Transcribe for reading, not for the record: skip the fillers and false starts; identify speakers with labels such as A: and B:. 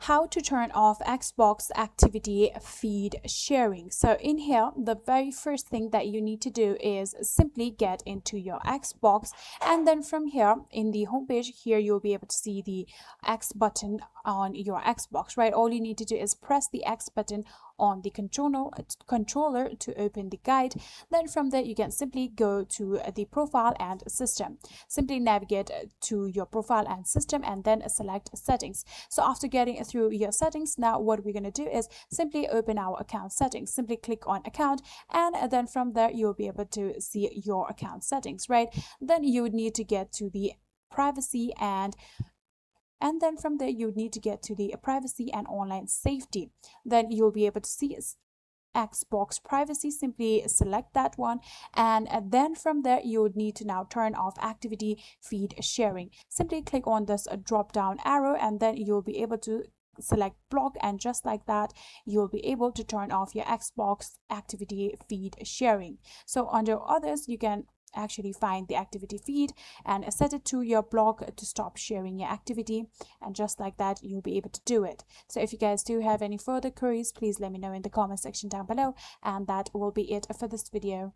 A: How to turn off Xbox activity feed sharing. So in here, the very first thing that you need to do is simply get into your Xbox, and then from here in the homepage here, you'll be able to see the X button on your Xbox, right? All you need to do is press the X button on the controller to open the guide. Then from there, you can simply go to the profile and system. Simply navigate to your profile and system and then select settings. So after getting through your settings, now what we're going to do is simply open our account settings. Simply click on account, and then from there you'll be able to see your account settings, right? Then you would need to get to the privacy, and then from there you need to get to the privacy and online safety. Then you'll be able to see Xbox privacy. Simply select that one, and then from there you would need to now turn off activity feed sharing. Simply click on this drop down arrow, and then you'll be able to select block, and just like that you'll be able to turn off your Xbox activity feed sharing. So under others, you can actually find the activity feed and set it to your block to stop sharing your activity, and just like that you'll be able to do it. So if you guys do have any further queries, please let me know in the comment section down below, and that will be it for this video.